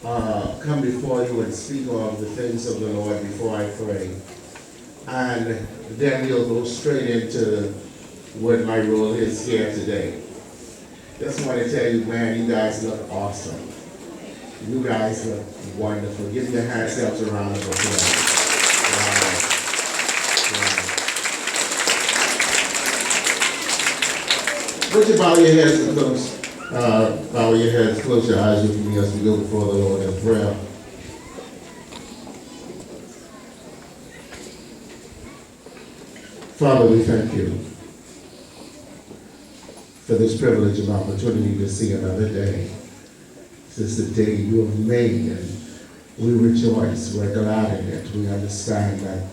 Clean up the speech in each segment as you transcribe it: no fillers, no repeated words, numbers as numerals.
come before you and speak of the things of the Lord before I pray. And then we'll go straight into what my role is here today. Just want to tell you, man, you guys look awesome. You guys look wonderful. Give your hands out a round of applause. Wow. Would you bow your heads and bow your heads, close your eyes with me as we go before the Lord in prayer. Father, we thank you for this privilege and opportunity to see another day. This is the day you have made, and we rejoice. We're glad in it. We understand that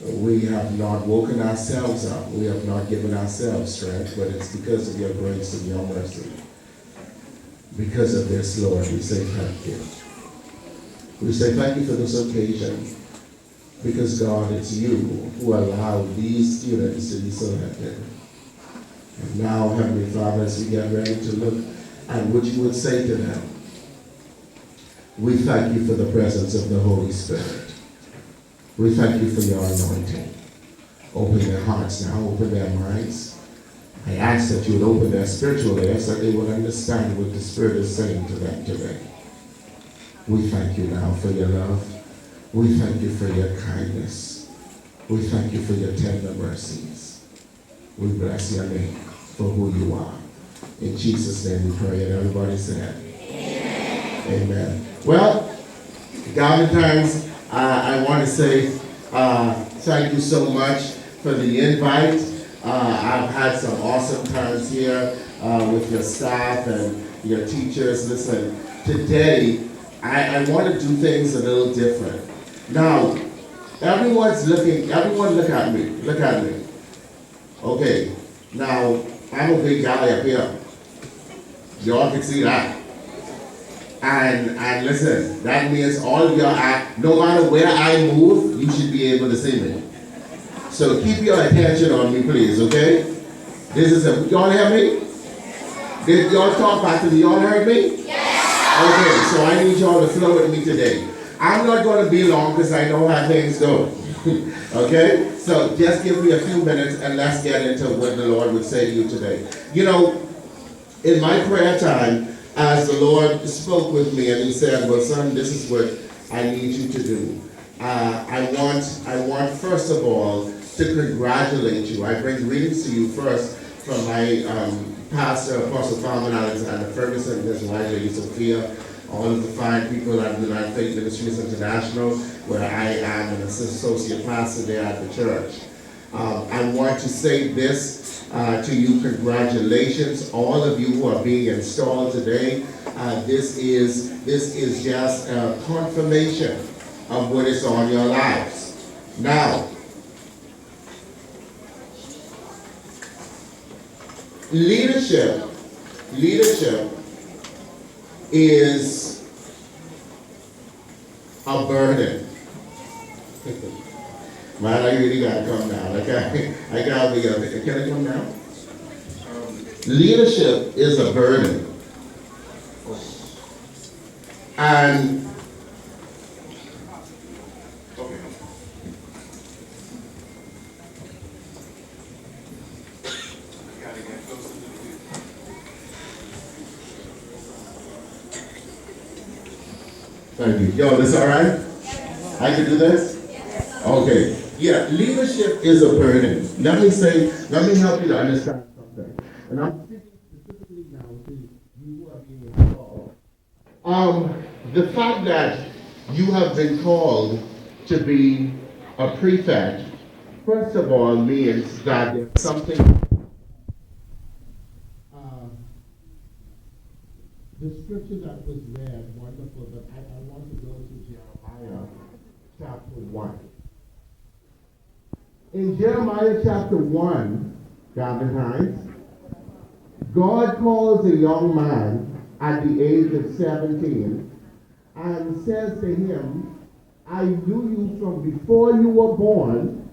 we have not woken ourselves up. We have not given ourselves strength, but it's because of your grace and your mercy. Because of this, Lord, we say thank you. We say thank you for this occasion, because, God, it's you who allowed these students to be selected. And now, Heavenly Father, as we get ready to look at what you would say to them, we thank you for the presence of the Holy Spirit. We thank you for your anointing. Open their hearts now, open their minds. I ask that you would open their spiritual ears so that they would understand what the Spirit is saying to them today. We thank you now for your love. We thank you for your kindness. We thank you for your tender mercies. We bless your name for who you are. In Jesus' name we pray, and everybody said, Amen. Amen. Well, Garvin Tynes, I want to say thank you so much for the invite. I've had some awesome times here with your staff and your teachers. Listen, today I want to do things a little different. Now, everyone look at me. Look at me. Okay, now I'm a big guy up here. Y'all can see that. And listen, that means all of your no matter where I move, you should be able to see me. So keep your attention on me, please, okay? Y'all hear me? Did y'all talk back to me? Y'all heard me? Yes. Okay, so I need y'all to flow with me today. I'm not going to be long because I know how things go. Okay? So just give me a few minutes and let's get into what the Lord would say to you today. You know, in my prayer time, as the Lord spoke with me and he said, well, son, this is what I need you to do. I want first of all to congratulate you. I bring greetings to you first from my pastor, Apostle Farman Alexander Ferguson, and his wife, Lady Sophia, all of the fine people at United Faith Ministries International, where I am an associate pastor there at the church. I want to say this to you, congratulations, all of you who are being installed today. This is just a confirmation of what is on your lives. Now, leadership is a burden. Man, I really gotta come down. Okay, I gotta be up there. Can I come down? Leadership is a burden, and thank you. Yo, this all right? I can do this? Okay. Yeah, leadership is a burden. Let me help you to understand something. And I'm speaking specifically now to you who are being involved. The fact that you have been called to be a prefect, first of all, means that there's something. The scripture that was read, wonderful, but I want to go to Jeremiah chapter 1. In Jeremiah chapter 1, Garvin Tynes, God calls a young man at the age of 17 and says to him, I knew you from before you were born.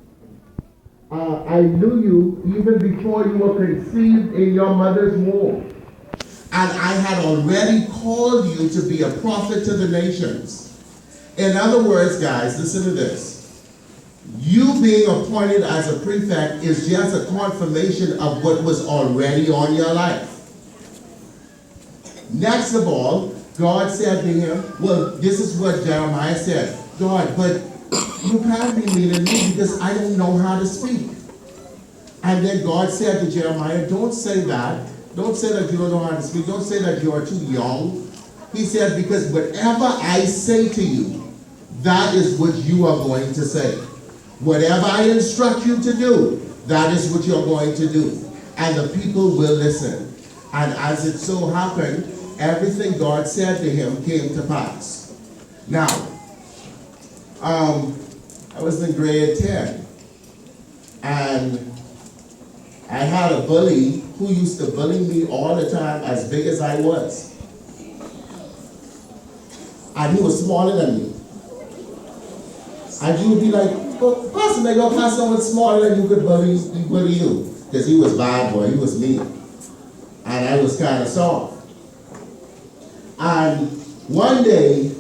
I knew you even before you were conceived in your mother's womb. and I had already called you to be a prophet to the nations. In other words, guys, listen to this. You being appointed as a prefect is just a confirmation of what was already on your life. Next of all, God said to him, well, this is what Jeremiah said. God, but you can't be leading me because I don't know how to speak. And then God said to Jeremiah, don't say that. Don't say that you don't know how to speak. Don't say that you are too young. He said, because whatever I say to you, that is what you are going to say. Whatever I instruct you to do, that is what you're going to do. And the people will listen. And as it so happened, everything God said to him came to pass. Now, I was in grade 10. And I had a bully who used to bully me all the time, as big as I was. And he was smaller than me. And you would be like, well, Pastor, go pass someone smaller than you could bully you. Because he was bad boy, he was mean. And I was kind of soft. And one day,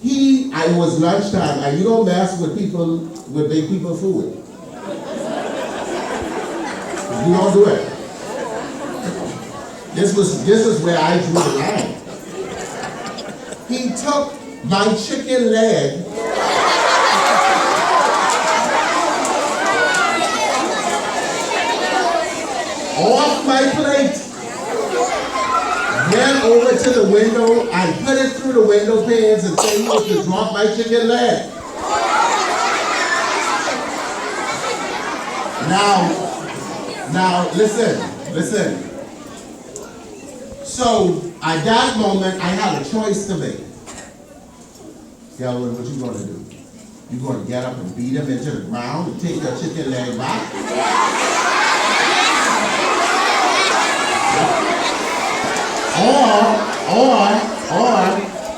it was lunchtime, and you don't mess with people, with big people food. You don't do it. This is where I drew the line. He took my chicken leg off my plate, went over to the window and put it through the window panes and said he was to drop my chicken leg. Now, listen. So, at that moment, I had a choice to make. Garvin, what you going to do? You going to get up and beat him into the ground and take your chicken leg back? Or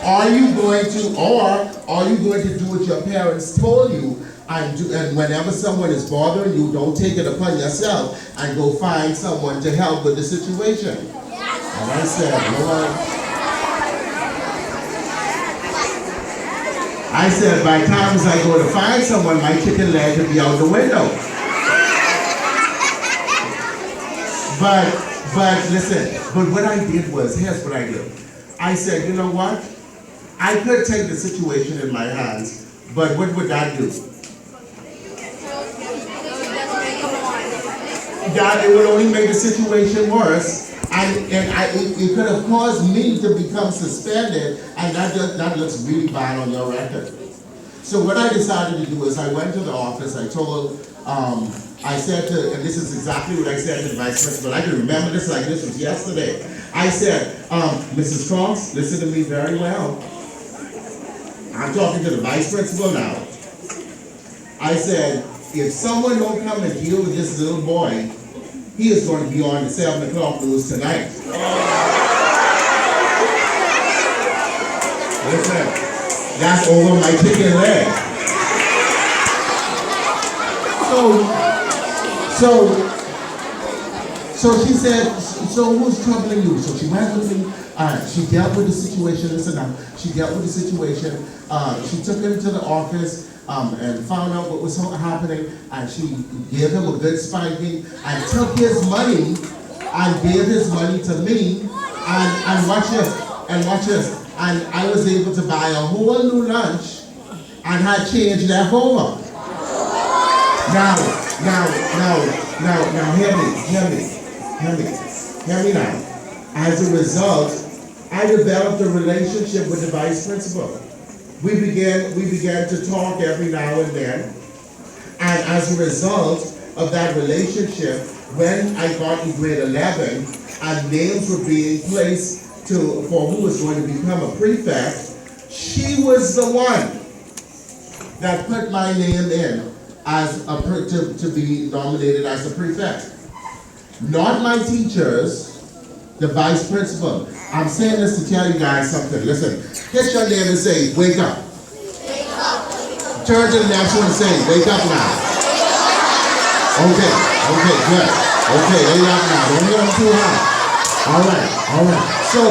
are you going to do what your parents told you and whenever someone is bothering you, don't take it upon yourself and go find someone to help with the situation? And I said, Lord, by the time I go to find someone, my chicken leg will be out the window. But listen, but what I did was, here's what I did. I said, you know what? I could take the situation in my hands, but what would that do? That it would only make the situation worse, and it could have caused me to become suspended, and that looks really bad on your record. So what I decided to do is I went to the office, I said to, and this is exactly what I said to the vice principal. I can remember this like this was yesterday. I said, Mrs. Cross, listen to me very well. I'm talking to the vice principal now. I said, if someone don't come and deal with this little boy, he is going to be on the 7 o'clock news tonight. Listen, that's over my chicken leg. So she said, so who's troubling you? So she went with me, she dealt with the situation, she dealt with the situation, she took him to the office and found out what was happening, and she gave him a good spanking and took his money and gave his money to me, and watch this, and I was able to buy a whole new lunch and had change left over. Now, hear me now. As a result, I developed a relationship with the vice principal. We began to talk every now and then, and as a result of that relationship, when I got to grade 11, and names were being placed for who was going to become a prefect, she was the one that put my name in as to be nominated as a prefect. Not my teachers, the vice principal. I'm saying this to tell you guys something. Listen, get your name and say, wake up. Wake up. Turn to the next one and say, wake up now. Okay, good. Okay, wake up now. Don't get them too high. All right. So,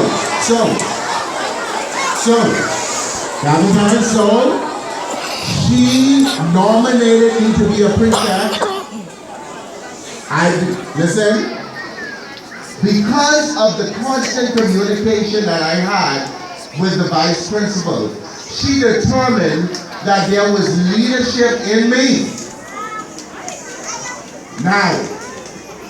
Garvin, she nominated me to be a prefect. Listen, because of the constant communication that I had with the vice principal, she determined that there was leadership in me. Now,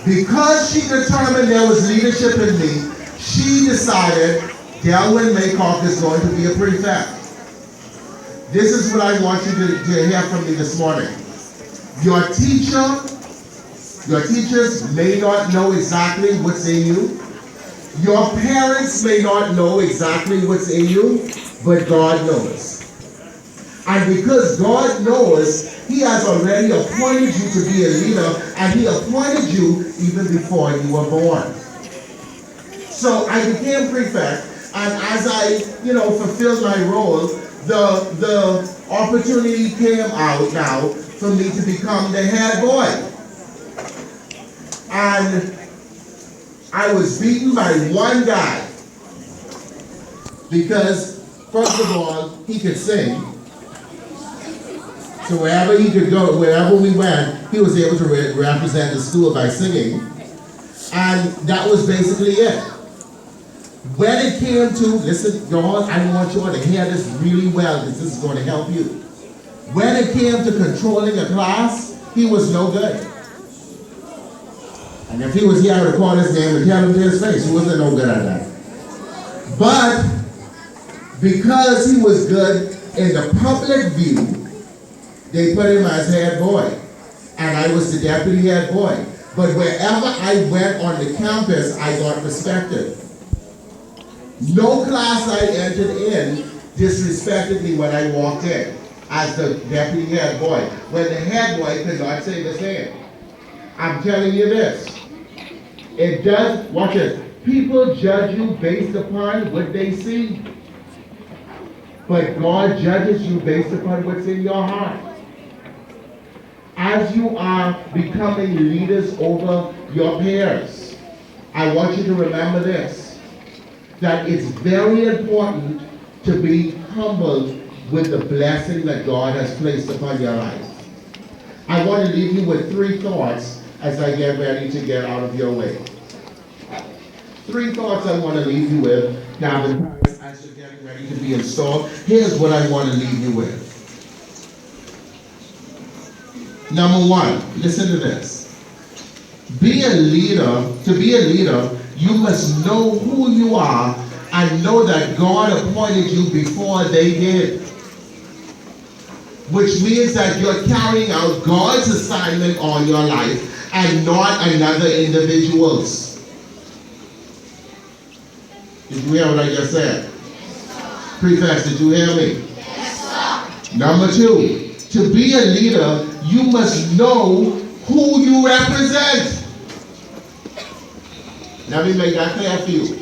because she determined there was leadership in me, she decided Delwyn Maycock is going to be a prefect. This is what I want you to hear from me this morning. Your teachers may not know exactly what's in you. Your parents may not know exactly what's in you, but God knows. And because God knows, He has already appointed you to be a leader, and He appointed you even before you were born. So I became prefect, and as I, fulfilled my role, the opportunity came out now for me to become the head boy. And I was beaten by one guy because, first of all, he could sing. So wherever he could go, wherever we went, he was able to represent the school by singing. And that was basically it. When it came to, listen, y'all, I want you all to hear this really well because this is going to help you. When it came to controlling a class, he was no good. And if he was here, I would call his name and tell him to his face. He wasn't no good at that. But because he was good in the public view, they put him as head boy. And I was the deputy head boy. But wherever I went on the campus, I got respected. No class I entered in disrespected me when I walked in as the deputy head boy, when the head boy could not say the same. I'm telling you this. It does, watch it. People judge you based upon what they see. But God judges you based upon what's in your heart. As you are becoming leaders over your peers, I want you to remember this, that it's very important to be humbled with the blessing that God has placed upon your life. I want to leave you with 3 thoughts as I get ready to get out of your way. 3 thoughts I want to leave you with now as you're getting ready to be installed. Here's what I want to leave you with. Number 1, listen to this. To be a leader, you must know who you are and know that God appointed you before they did. Which means that you're carrying out God's assignment on your life and not another individual's. Did you hear what I just said? Prefects, did you hear me? Yes, sir. Number 2, to be a leader, you must know who you represent. Let me make that clear for you.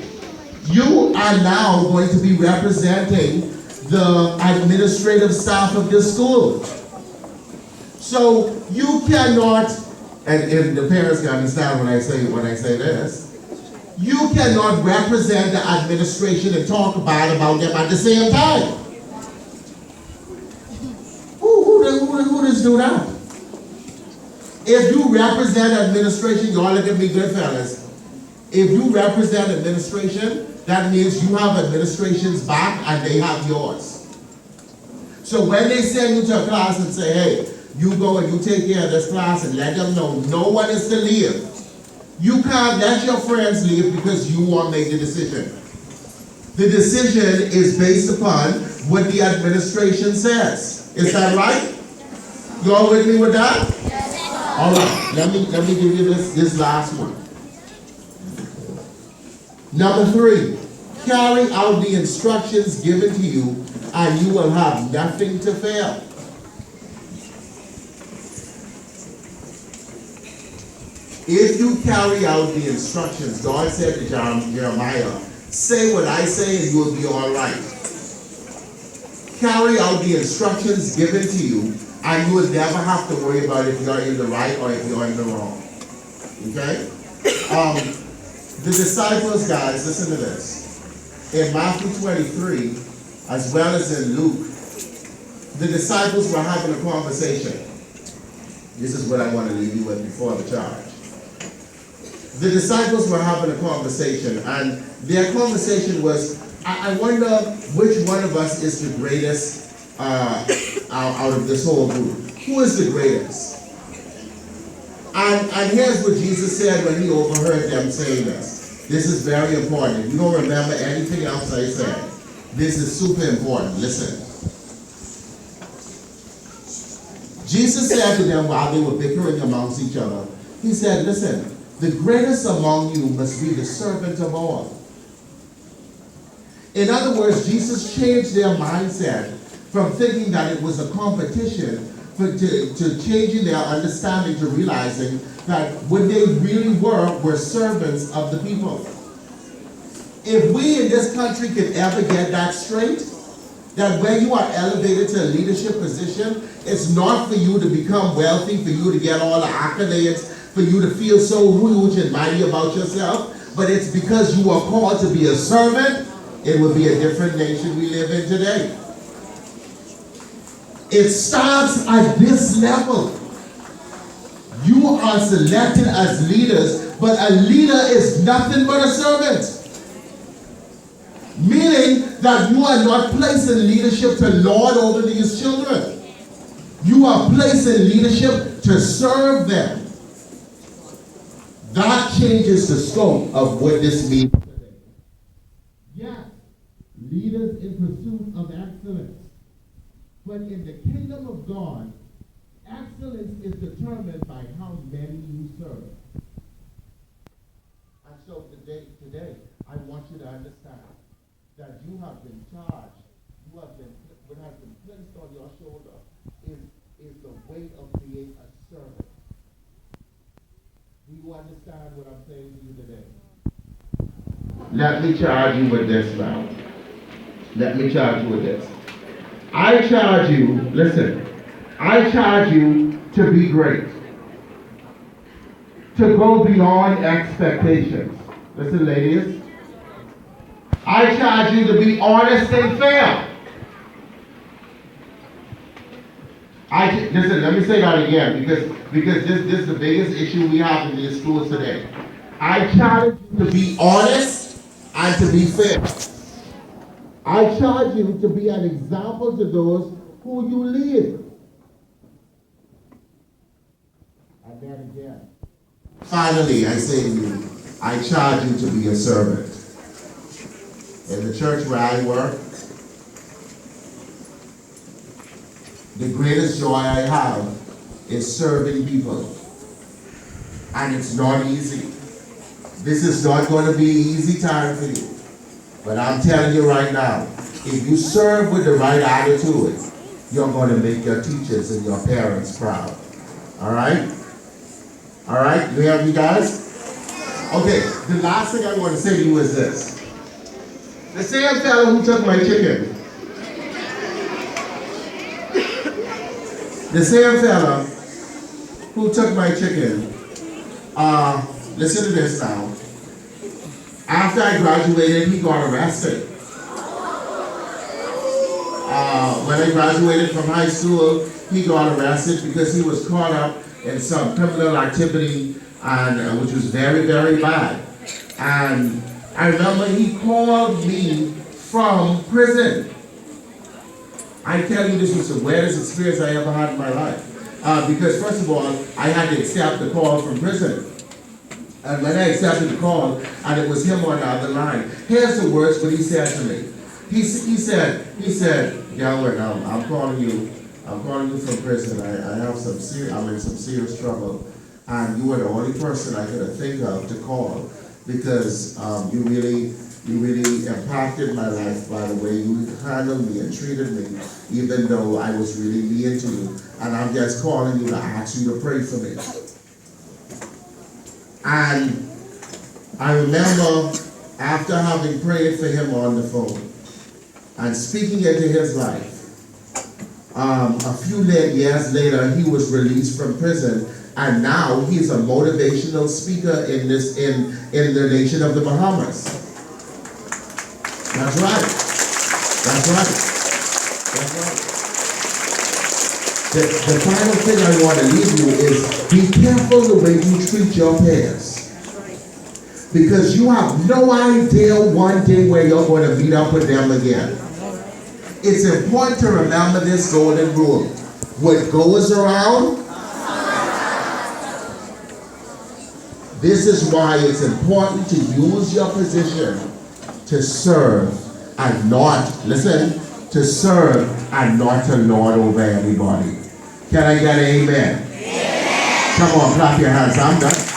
You are now going to be representing the administrative staff of this school. So you cannot, and if the parents can understand when I say this, you cannot represent the administration and talk bad about them at the same time. Who does do that? If you represent administration, y'all look at me good, fellas. If you represent administration, that means you have administration's back and they have yours. So when they send you to a class and say, hey, you go and you take care of this class and let them know no one is to leave. You can't let your friends leave because you won't make the decision. The decision is based upon what the administration says. Is that right? You all with me with that? Yes. All right, let me give you this last one. Number 3, carry out the instructions given to you and you will have nothing to fail. If you carry out the instructions, God said to Jeremiah, say what I say and you will be all right. Carry out the instructions given to you and you will never have to worry about if you're in the right or if you're in the wrong. Okay? The disciples, guys, listen to this. In Matthew 23, as well as in Luke, the disciples were having a conversation. This is what I want to leave you with before the charge. The disciples were having a conversation, and their conversation was, I wonder which one of us is the greatest out of this whole group. Who is the greatest? And here's what Jesus said when he overheard them saying this. This is very important. If you don't remember anything else I said, this is super important. Listen. Jesus said to them while they were bickering amongst each other, he said, listen, the greatest among you must be the servant of all. In other words, Jesus changed their mindset from thinking that it was a competition to changing their understanding to realizing that what they really were servants of the people. If we in this country could ever get that straight, that when you are elevated to a leadership position, it's not for you to become wealthy, for you to get all the accolades, for you to feel so huge and mighty about yourself, but it's because you are called to be a servant. It would be a different nation we live in today. It starts at this level. You are selected as leaders, but a leader is nothing but a servant. Meaning that you are not placed in leadership to lord over these children. You are placed in leadership to serve them. That changes the scope of what this means today. Yes, leaders in pursuit of excellence. But in the kingdom of God, excellence is determined by how many you serve. And so today, I want you to understand that you have been charged, what has been placed on your shoulder is the weight of being a servant. Do you understand what I'm saying to you today? Let me charge you with this now. Let me charge you with this. I charge you, listen, I charge you to be great. To go beyond expectations. Listen, ladies. I charge you to be honest and fair. Listen, let me say that again because this is the biggest issue we have in these schools today. I charge you to be honest and to be fair. I charge you to be an example to those who you lead. And then again. Finally, I say to you, I charge you to be a servant. In the church where I work, the greatest joy I have is serving people. And it's not easy. This is not going to be an easy time for you. But I'm telling you right now, if you serve with the right attitude, you're going to make your teachers and your parents proud. All right? All right? You hear me, guys? Okay, the last thing I want to say to you is this. The same fellow who took my chicken. The same fellow who took my chicken. Listen to this now. After I graduated, he got arrested. When I graduated from high school, he got arrested because he was caught up in some criminal activity, and which was very, very bad. And I remember he called me from prison. I tell you, this was the weirdest experience I ever had in my life. Because first of all, I had to accept the call from prison. And when I accepted the call, and it was him on the other line, here's the words what he said to me. He said, Garvin, I'm calling you from prison. I'm in some serious trouble, and you were the only person I could think of to call because you really impacted my life by the way you handled me and treated me, even though I was really mean to you. And I'm just calling you to ask you to pray for me. And I remember after having prayed for him on the phone and speaking into his life, a few years later, he was released from prison And now he's a motivational speaker in the nation of the Bahamas. That's right. That's right. That's right. The final thing I want to leave you is be careful the way you treat your peers. Because you have no idea one day where you're going to meet up with them again. It's important to remember this golden rule. What goes around, this is why it's important to use your position to serve and not, listen, to serve and not to lord over everybody. Can I get an amen? Amen. Come on, clap your hands. I'm done.